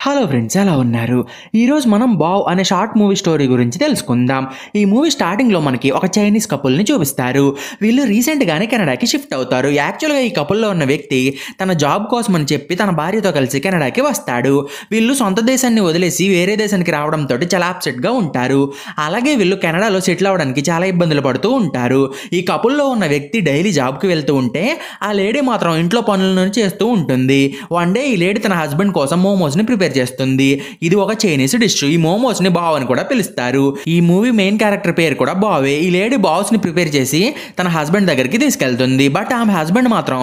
Hello friends, ఎలా ఉన్నారు? ఈరోజు మనం బావ్ అనే షార్ట్ మూవీ స్టోరీ గురించి తెలుసుకుందాం. ఈ మూవీ స్టార్టింగ్లో మనకి ఒక చైనీస్ కపుల్ని చూపిస్తారు. వీళ్ళు రీసెంట్గానే కెనడాకి షిఫ్ట్ అవుతారు. యాక్చువల్గా ఈ కపుల్లో ఉన్న వ్యక్తి తన జాబ్ కోసం అని చెప్పి తన భార్యతో కలిసి కెనడాకి వస్తాడు. వీళ్ళు సొంత దేశాన్ని వదిలేసి వేరే దేశానికి రావడంతో చాలా అప్సెట్గా ఉంటారు. అలాగే వీళ్ళు కెనడాలో సెటిల్ అవ్వడానికి చాలా ఇబ్బందులు పడుతూ ఉంటారు. ఈ కపుల్లో ఉన్న వ్యక్తి డైలీ జాబ్కి వెళ్తూ ఉంటే ఆ లేడీ మాత్రం ఇంట్లో పనులను చేస్తూ ఉంటుంది. వన్ డే ఈ లేడీ తన హస్బెండ్ కోసం మోమోస్ని ప్రిపేర్ చేస్తుంది. ఇది ఒక చైనీస్ డిష్. ఈ మోమోస్ ని బావ్ అని కూడా పిలుస్తారు. ఈ మూవీ మెయిన్ క్యారెక్టర్ పేరు కూడా బావే. ఈ లేడీ బావ్స్ ని ప్రిపేర్ చేసి తన హస్బెండ్ దగ్గరికి తీసుకెళ్తుంది. బట్ ఆమె హస్బెండ్ మాత్రం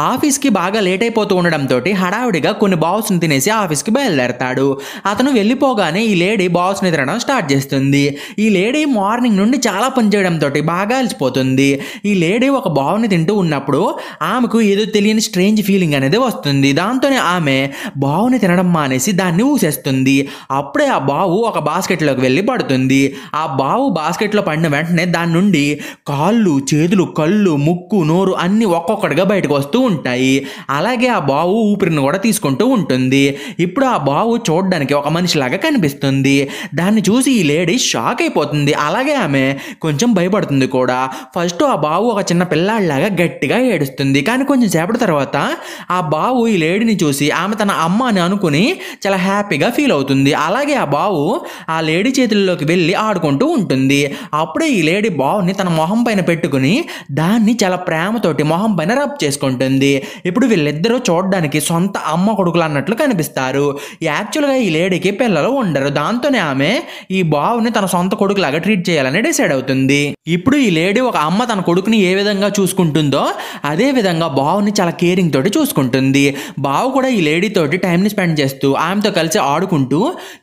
ఆఫీస్ కి బాగా లేట్ అయిపోతూ ఉండడంతో హడావుడిగా కొన్ని బావ్స్ ని తినేసి ఆఫీస్ కి బయలుదేరతాడు. అతను వెళ్ళిపోగానే ఈ లేడీ బావ్స్ ని తినడం స్టార్ట్ చేస్తుంది. ఈ లేడీ మార్నింగ్ నుండి చాలా పని చేయడంతో బాగా అలసిపోతుంది. ఈ లేడీ ఒక బావ్ ని తింటూ ఉన్నప్పుడు ఆమెకు ఏదో తెలియని స్ట్రేంజ్ ఫీలింగ్ అనేది వస్తుంది. దాంతోనే ఆమె బావుని తినడం మానేసి దాన్ని ఊసేస్తుంది. అప్పుడే ఆ బావు ఒక బాస్కెట్లోకి వెళ్ళి పడుతుంది. ఆ బావు బాస్కెట్లో పడిన వెంటనే దాని నుండి కాళ్ళు, చేతులు, కళ్ళు, ముక్కు, నోరు అన్ని ఒక్కొక్కటిగా బయటకు వస్తూ ఉంటాయి. అలాగే ఆ బావు ఊపిరిని కూడా తీసుకుంటూ ఉంటుంది. ఇప్పుడు ఆ బావు చూడడానికి ఒక మనిషిలాగా కనిపిస్తుంది. దాన్ని చూసి ఈ లేడీ షాక్ అయిపోతుంది. అలాగే ఆమె కొంచెం భయపడుతుంది కూడా. ఫస్ట్ ఆ బావు ఒక చిన్న పిల్లాడిలాగా గట్టిగా ఏడుస్తుంది. కానీ కొంచెం సేపటి తర్వాత ఆ బావు ఈ లేడీని చూసి ఆమె తన అమ్మ అని అనుకుని చాలా హ్యాపీగా ఫీల్ అవుతుంది. అలాగే ఆ బావు ఆ లేడీ చేతుల్లోకి వెళ్ళి ఆడుకుంటూ ఉంటుంది. అప్పుడే ఈ లేడీ బావుని తన మొహం పైన పెట్టుకుని దాన్ని చాలా ప్రేమతోటి మొహం పైన రబ్ చేసుకుంటుంది. ఇప్పుడు వీళ్ళిద్దరూ చూడడానికి సొంత అమ్మ కొడుకులు అన్నట్లు కనిపిస్తారు. యాక్చువల్గా ఈ లేడీకి పిల్లలు ఉండరు. దాంతోనే ఆమె ఈ బావుని తన సొంత కొడుకులాగా ట్రీట్ చేయాలని డిసైడ్ అవుతుంది. ఇప్పుడు ఈ లేడీ ఒక అమ్మ తన కొడుకుని ఏ విధంగా చూసుకుంటుందో అదే విధంగా బావుని చాలా కేరింగ్ తోటి చూసుకుంటుంది. బావు కూడా ఈ లేడీ తోటి టైంని స్పెండ్ చేస్తూ ఆమెతో కలిసి ఆడుకుంటూ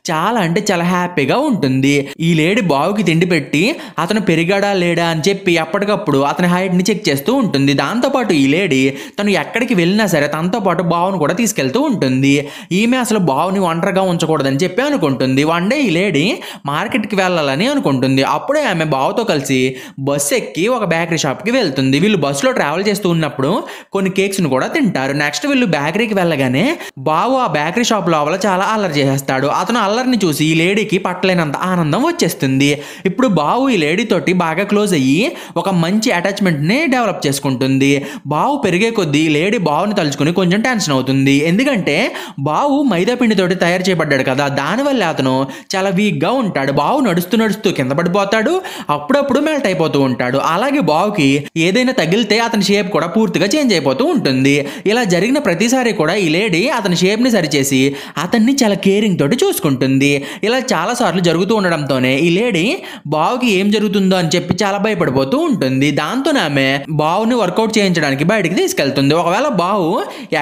చాలా అంటే చాలా హ్యాపీగా ఉంటుంది. ఈ లేడీ బావుకి తిండి పెట్టి అతను పెరిగాడా లేడా అని చెప్పి ఎప్పటికప్పుడు అతని హైట్ని చెక్ చేస్తూ ఉంటుంది. దాంతోపాటు ఈ లేడీ తను ఎక్కడికి వెళ్ళినా సరే తనతో పాటు బావును కూడా తీసుకెళ్తూ ఉంటుంది. ఈమె అసలు బావుని ఒంటరిగా ఉంచకూడదని చెప్పి అనుకుంటుంది. వన్ డే ఈ లేడీ మార్కెట్కి వెళ్ళాలని అనుకుంటుంది. అప్పుడే ఆమె బావుతో కలిసి బస్సు ఎక్కి ఒక బేకరీ షాప్కి వెళ్తుంది. వీళ్ళు బస్సులో ట్రావెల్ చేస్తూ ఉన్నప్పుడు కొన్ని కేక్స్ను కూడా తింటారు. నెక్స్ట్ వీళ్ళు బేకరీకి వెళ్ళగానే బావు ఆ బేకరీ షాప్ లోపల చాలా అల్లరి చేసేస్తాడు. అతను అల్లరిని చూసి ఈ లేడీకి పట్టలేనంత ఆనందం వచ్చేస్తుంది. ఇప్పుడు బావు ఈ లేడీ తోటి బాగా క్లోజ్ అయ్యి ఒక మంచి అటాచ్మెంట్ని డెవలప్ చేసుకుంటుంది. బావు పెరిగే కొద్దీ లేడీ బావుని తలుచుకుని కొంచెం టెన్షన్ అవుతుంది. ఎందుకంటే బావు మైదా పిండితోటి తయారు చేయబడ్డాడు కదా, దానివల్ల అతను చాలా వీక్గా ఉంటాడు. బావు నడుస్తూ నడుస్తూ కింద పడిపోతాడు, అప్పుడప్పుడు మెల్ట్ అయిపోతూ ఉంటాడు. అలాగే బావుకి ఏదైనా తగిలితే అతని షేప్ కూడా పూర్తిగా చేంజ్ అయిపోతూ ఉంటుంది. ఇలా జరిగిన ప్రతిసారి కూడా ఈ లేడీ అతని షేప్ని సరిచేసి అతన్ని చాలా కేరింగ్ తోటి చూసుకుంటుంది. ఇలా చాలా సార్లు జరుగుతూ ఉండడంతోనే ఈ లేడీ బావుకి ఏం జరుగుతుందో అని చెప్పి చాలా భయపడిపోతూ ఉంటుంది. దాంతో ఆమె బావుని వర్కౌట్ చేయించడానికి బయటికి తీసుకెళ్తుంది. ఒకవేళ బావు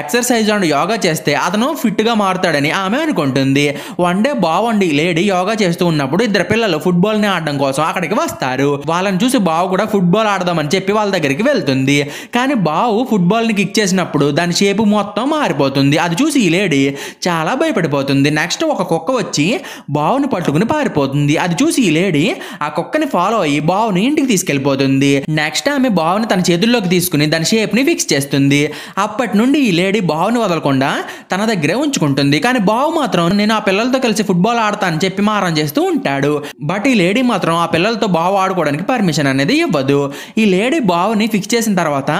ఎక్సర్సైజ్ అండ్ యోగా చేస్తే అతను ఫిట్గా మారుతాడని ఆమె అనుకుంటుంది. వన్ డే బావు అండ్ ఈ లేడీ యోగా చేస్తూ ఉన్నప్పుడు ఇద్దరు పిల్లలు ఫుట్బాల్ని ఆడడం కోసం అక్కడికి వస్తారు. వాళ్ళని చూసి బావు కూడా ఫుట్బాల్ ఆడదామని చెప్పి వాళ్ళ దగ్గరికి వెళ్తుంది. కానీ బావు ఫుట్బాల్ని కిక్ చేసినప్పుడు దాని షేపు మొత్తం మారిపోతుంది. అది చూసి ఈ లేడీ చాలా భయపడిపోతుంది. నెక్స్ట్ ఒక కుక్క వచ్చి బావుని పట్టుకుని పారిపోతుంది. అది చూసి ఈ లేడీ ఆ కుక్కని ఫాలో అయ్యి బావుని ఇంటికి తీసుకెళ్లిపోతుంది. నెక్స్ట్ ఆమె బావుని తన చేతుల్లోకి తీసుకుని దాని షేప్ని ఫిక్స్ చేస్తుంది. అప్పటి నుండి ఈ లేడీ బావుని వదలకుండా తన దగ్గరే ఉంచుకుంటుంది. కానీ బావు మాత్రం నేను ఆ పిల్లలతో కలిసి ఫుట్బాల్ ఆడతా అని చెప్పి మారం చేస్తూ ఉంటాడు. బట్ ఈ లేడీ మాత్రం ఆ పిల్లలతో బావు ఆడుకోవడానికి పర్మిషన్ అనేది ఇవ్వదు. ఈ లేడీ బావుని ఫిక్స్ చేసిన తర్వాత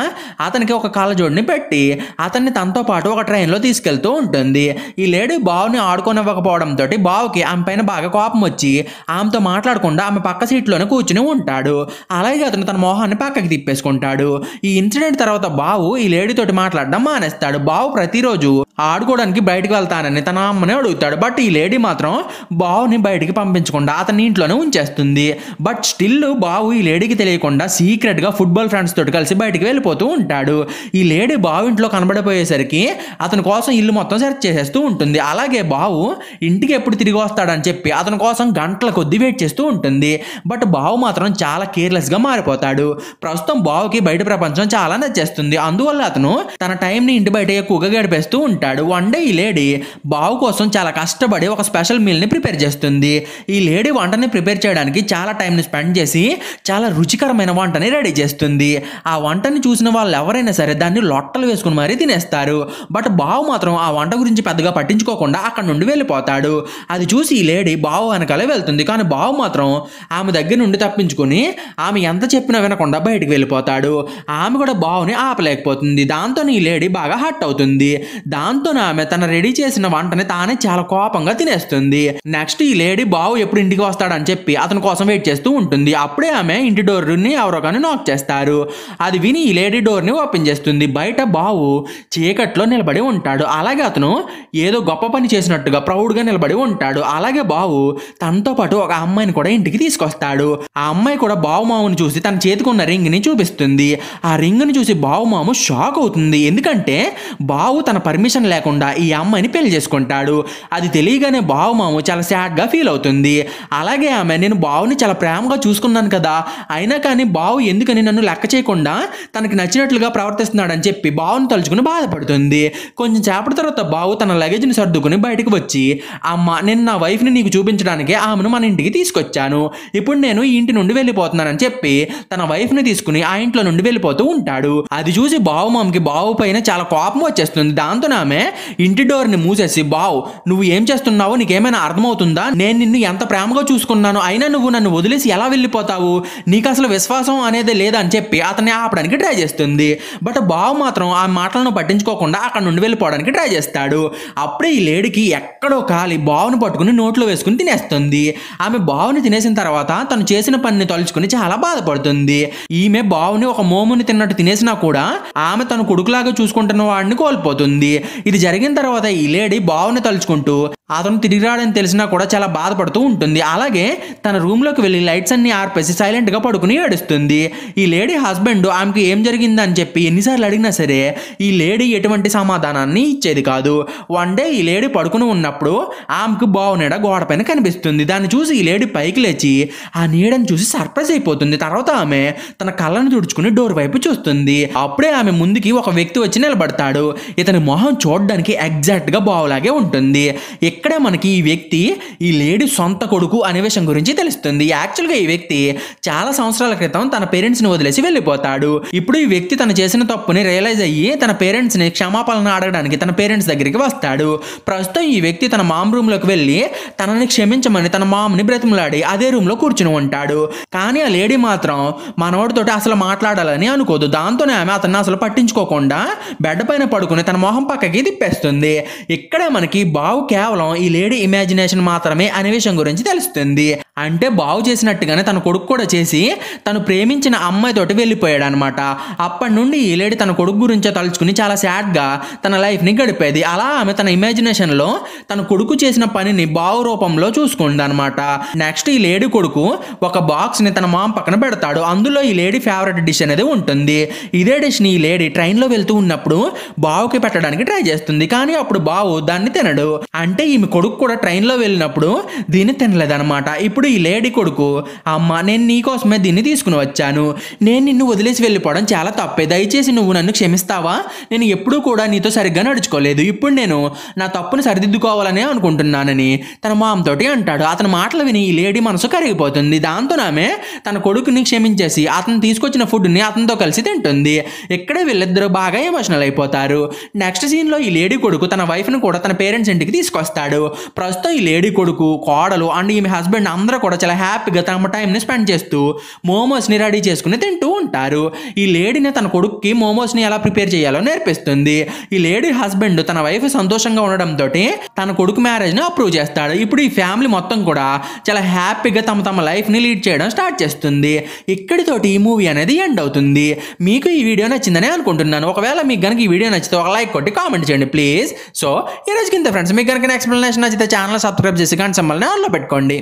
అతనికి ఒక కళ్ళజోడిని పెట్టి అతన్ని తనతో పాటు ఒక ట్రైన్లో తీసుకెళ్తూ ఉంటుంది. ఈ లేడీ బావుని ఆడుకోనివ్వకపోవడంతో బావుకి ఆమె పైన బాగా కోపం వచ్చి ఆమెతో మాట్లాడకుండా ఆమె పక్క సీట్లోనే కూర్చుని ఉంటాడు. అలాగే అతను తన మొహాన్ని పక్కకి తిప్పేసుకుంటాడు. ఈ ఇన్సిడెంట్ తర్వాత బావు ఈ లేడీ తోటి మాట్లాడడం మానేస్తాడు. బావు ప్రతిరోజు ఆడుకోవడానికి బయటకు వెళ్తానని తన అమ్మని అడుగుతాడు. బట్ ఈ లేడీ మాత్రం బావుని బయటికి పంపించకుండా అతని ఇంట్లోనే ఉంచేస్తుంది. బట్ స్టిల్ బావు ఈ లేడీకి తెలియకుండా సీక్రెట్గా ఫుట్బాల్ ఫ్రెండ్స్ తోటి కలిసి బయటికి వెళ్ళిపోతూ ఉంటాడు. ఈ లేడీ బావు ఇంట్లో కనబడిపోయేసరికి అతని కోసం ఇల్లు మొత్తం సెర్చ్ చేసేస్తూ ఉంటుంది. అలాగే బావు ఇంటికి ఎప్పుడు తిరిగి వస్తాడని చెప్పి అతని కోసం గంటల కొద్దీ వెయిట్ చేస్తూ ఉంటుంది. బట్ బావు మాత్రం చాలా కేర్లెస్గా మారిపోతాడు. ప్రస్తుతం బావుకి బయట ప్రపంచం చాలా నచ్చేస్తుంది. అందువల్ల అతను తన టైంని ఇంటి బయట ఎక్కువగా గడిపేస్తూ ఉంటాడు. వన్ డే ఈ లేడీ బావు కోసం చాలా కష్టపడి ఒక స్పెషల్ మీల్ని ప్రిపేర్ చేస్తుంది. ఈ లేడీ వంటని ప్రిపేర్ చేయడానికి చాలా టైంని స్పెండ్ చేసి చాలా రుచికరమైన వంటని రెడీ చేస్తుంది. ఆ వంటని చూసిన వాళ్ళు ఎవరైనా సరే దాన్ని లొట్టలు వేసుకుని మరీ తినేస్తారు. బట్ బావు మాత్రం ఆ వంట గురించి పెద్దగా పట్టించుకోకుండా పట్టించుకోకుండా అక్కడ నుండి వెళ్ళిపోతాడు. అది చూసి ఈ లేడీ బావు వెనకాలే వెళ్తుంది. కానీ బావు మాత్రం ఆమె దగ్గర నుండి తప్పించుకుని ఆమె ఎంత చెప్పినా వినకుండా బయటికి వెళ్ళిపోతాడు. ఆమె కూడా బావుని ఆపలేకపోతుంది. దాంతో ఈ లేడీ బాగా హర్ట్ అవుతుంది. దాంతో ఆమె తన రెడీ చేసిన వంటని తానే చాలా కోపంగా తినేస్తుంది. నెక్స్ట్ ఈ లేడీ బావు ఎప్పుడు ఇంటికి వస్తాడని చెప్పి అతని కోసం వెయిట్ చేస్తూ ఉంటుంది. అప్పుడే ఆమె ఇంటి డోర్ని ఎవరో కానీ నాక్ చేస్తారు. అది విని ఈ లేడీ డోర్ని ఓపెన్ చేస్తుంది. బయట బావు చీకట్లో నిలబడి ఉంటాడు. అలాగే అతను ఏదో గొప్ప పని చేసినట్టుగా ప్రౌడ్గా నిలబడి ఉంటాడు. అలాగే బావు తనతో పాటు ఒక అమ్మాయిని కూడా ఇంటికి తీసుకొస్తాడు. ఆ అమ్మాయి కూడా బావు మామని చూసి తన చేతికున్న రింగ్ని చూపిస్తుంది. ఆ రింగ్ని చూసి బావు మాము షాక్ అవుతుంది. ఎందుకంటే బావు తన పర్మిషన్ లేకుండా ఈ అమ్మాయిని పెళ్లి చేసుకుంటాడు. అది తెలియగానే బావు మాము చాలా సాడ్గా ఫీల్ అవుతుంది. అలాగే ఆమె నేను బావుని చాలా ప్రేమగా చూసుకున్నాను కదా, అయినా కానీ బావు ఎందుకని నన్ను లెక్క చేయకుండా తనకి నచ్చినట్లుగా ప్రవర్తిస్తున్నాడని చెప్పి బావుని తలుచుకుని బాధపడుతుంది. కొంచెం సేపటి తర్వాత బావు తన లగేజ్ని సర్దుకుని బయటకు వచ్చి అమ్మ నేను నా వైఫ్ని నీకు చూపించడానికి ఆమెను మన ఇంటికి తీసుకొచ్చాను. ఇప్పుడు నేను ఈ ఇంటి నుండి వెళ్ళిపోతున్నానని చెప్పి తన వైఫ్ని తీసుకుని ఆ ఇంట్లో నుండి వెళ్ళిపోతూ ఉంటాడు. అది చూసి బావు మామకి బావు పైన చాలా కోపం వచ్చేస్తుంది. దాంతో ఆమె ఇంటి డోర్ని మూసేసి బావు నువ్వు ఏం చేస్తున్నావో నీకేమైనా అర్థమవుతుందా? నేను నిన్ను ఎంత ప్రేమగా చూసుకున్నాను, అయినా నువ్వు నన్ను వదిలేసి ఎలా వెళ్ళిపోతావు? నీకు అసలు విశ్వాసం అనేది లేదా అని చెప్పి అతన్ని ఆపడానికి ట్రై చేస్తుంది. బట్ బావు మాత్రం ఆ మాటలను పట్టించుకోకుండా అక్కడ నుండి వెళ్ళిపోవడానికి ట్రై చేస్తాడు. అప్పుడే ఈ లేడీకి ఎక్కడో కాలి బావుని పట్టుకుని నోట్లో వేసుకుని తినేస్తుంది. ఆమె బావుని తినేసిన తర్వాత తను చేసిన పనిని తలుచుకుని చాలా బాధపడుతుంది. ఈమె బావుని ఒక మోముని తిన్నట్టు తినేసినా కూడా ఆమె తన కొడుకులాగా చూసుకుంటున్న వాడిని కోల్పోతుంది. ఇది జరిగిన తర్వాత ఈ లేడీ బావుని తలుచుకుంటూ అతను తిరిగి రాడని తెలిసినా కూడా చాలా బాధపడుతూ ఉంటుంది. అలాగే తన రూమ్లోకి వెళ్ళి లైట్స్ అన్ని ఆర్పేసి సైలెంట్గా పడుకుని ఏడుస్తుంది. ఈ లేడీ హస్బెండ్ ఆమెకి ఏం జరిగిందని చెప్పి ఎన్నిసార్లు అడిగినా సరే ఈ లేడీ ఎటువంటి సమాధానాన్ని ఇచ్చేది కాదు. వన్ డే ఈ లేడీ పడుకుని ఉన్నప్పుడు ఆమెకు బావు నీడ గోడ పైన కనిపిస్తుంది. దాన్ని చూసి ఈ లేడీ పైకి లేచి ఆ నీడని చూసి సర్ప్రైజ్ అయిపోతుంది. తర్వాత ఆమె తన కళ్ళను తుడుచుకుని డోర్ వైపు చూస్తుంది. అప్పుడే ఆమె ముందుకి ఒక వ్యక్తి వచ్చి నిలబడతాడు. ఇతని మొహం చూడడానికి ఎగ్జాక్ట్గా బావులాగే ఉంటుంది. ఇక్కడే మనకి ఈ వ్యక్తి ఈ లేడీ సొంత కొడుకు అనే విషయం గురించి తెలుస్తుంది. యాక్చువల్గా ఈ వ్యక్తి చాలా సంవత్సరాల క్రితం తన పేరెంట్స్ని వదిలేసి వెళ్ళిపోతాడు. ఇప్పుడు ఈ వ్యక్తి తను చేసిన తప్పుని రియలైజ్ అయ్యి తన పేరెంట్స్ని క్షమాపణ అడగడానికి తన పేరెంట్స్ దగ్గరికి వస్తాడు. ప్రస్తుతం ఈ వ్యక్తి తన మామ్ రూమ్లోకి వెళ్ళి తనని క్షమించమని తన మామ్ని బ్రతిమలాడి అదే రూమ్లో కూర్చుని ఉంటాడు. కానీ ఆ లేడీ మాత్రం మనోడితోటి అసలు మాట్లాడాలని అనుకోదు. దాంతోనే ఆమె అతన్ని అసలు పట్టించుకోకుండా బెడ్ పైన పడుకుని తన మొహం పక్కకి తిప్పేస్తుంది. ఇక్కడే మనకి బావు కేవలం ఈ లేడీ ఇమాజినేషన్ మాత్రమే అనే విషయం గురించి తెలుస్తుంది. అంటే బావు చేసినట్టుగానే తన కొడుకు కూడా చేసి తను ప్రేమించిన అమ్మాయితోటి వెళ్ళిపోయాడు అనమాట. అప్పటి నుండి ఈ లేడీ తన కొడుకు గురించే తలుచుకుని చాలా సాడ్గా తన లైఫ్ని గడిపేది. అలా ఆమె తన ఇమాజినేషన్లో తన కొడుకు చేసిన పనిని బావు రూపంలో చూసుకుంది అనమాట. నెక్స్ట్ ఈ లేడీ కొడుకు ఒక బాక్స్ని తన మామ్ పక్కన పెడతాడు. అందులో ఈ లేడీ ఫేవరెట్ డిష్ అనేది ఉంటుంది. ఇదే డిష్ని ఈ లేడీ ట్రైన్లో వెళ్తూ ఉన్నప్పుడు బావుకి పెట్టడానికి ట్రై చేస్తుంది. కానీ అప్పుడు బావు దాన్ని తినడు. అంటే ఈమె కొడుకు కూడా ట్రైన్లో వెళ్ళినప్పుడు దీన్ని తినలేదన్నమాట. ఇప్పుడు ఈ లేడీ కొడుకు అమ్మ నేను నీకోసమే దీన్ని తీసుకుని వచ్చాను, నేను నిన్ను వదిలేసి వెళ్ళిపోవడం చాలా తప్పే, దయచేసి నువ్వు నన్ను క్షమిస్తావా? నేను ఎప్పుడూ కూడా నీతో సరిగ్గా నడుచుకోలేదు, ఇప్పుడు నేను నా తప్పును సరిదిద్దుకోవాలనే అనుకుంటున్నానని తన మామతోటి అంటాడు. అతని మాటలు విని ఈ లేడీ మనసు కరిగిపోతుంది. దాంతో ఆమె తన కొడుకుని క్షమించేసి అతను తీసుకొచ్చిన ఫుడ్ని అతనితో కలిసి తింటుంది. ఇక్కడే వీళ్ళిద్దరూ బాగా ఎమోషనల్ అయిపోతారు. నెక్స్ట్ సీన్లో ఈ లేడీ కొడుకు తన వైఫ్ని కూడా తన పేరెంట్స్ ఇంటికి తీసుకొస్తాడు. ప్రస్తుతం ఈ లేడీ కొడుకు, కోడలు అండ్ ఈమె హస్బెండ్ అందరూ కూడా చాలా హ్యాపీగా తమ టైంని స్పెండ్ చేస్తూ మోమోస్ని రెడీ చేసుకుని తింటూ ఉంటారు. ఈ లేడీని తన కొడుక్కి మోమోస్ని ఎలా ప్రిపేర్ చేయాలో నేర్పిస్తుంది. ఈ లేడీ హస్బెండ్ తన వైఫ్ సంతోషంగా ఉండడంతో తన కొడుకు మ్యారేజ్ని అప్రూవ్ చేస్తాడు. ఇప్పుడు ఈ ఫ్యామిలీ మొత్తం కూడా చాలా హ్యాపీగా తమ లైఫ్ని లీడ్ చేయడం స్టార్ట్ చేస్తుంది. ఇక్కడితోటి ఈ మూవీ అనేది ఎండ్ అవుతుంది. మీకు ఈ వీడియో నచ్చిందని అనుకుంటున్నాను. ఒకవేళ మీకు కనుక ఈ వీడియో నచ్చితే ఒక లైక్ కొట్టి కామెంట్ చేయండి ప్లీజ్. సో ఈ రోజు కింద ఫ్రెండ్స్ మీకు కనుక ఎక్స్ప్లెనేషన్ నచ్చితే ఛానల్ సబ్స్క్రైబ్ చేసి గంట సింబల్ని ఆన్లో పెట్టుకోండి.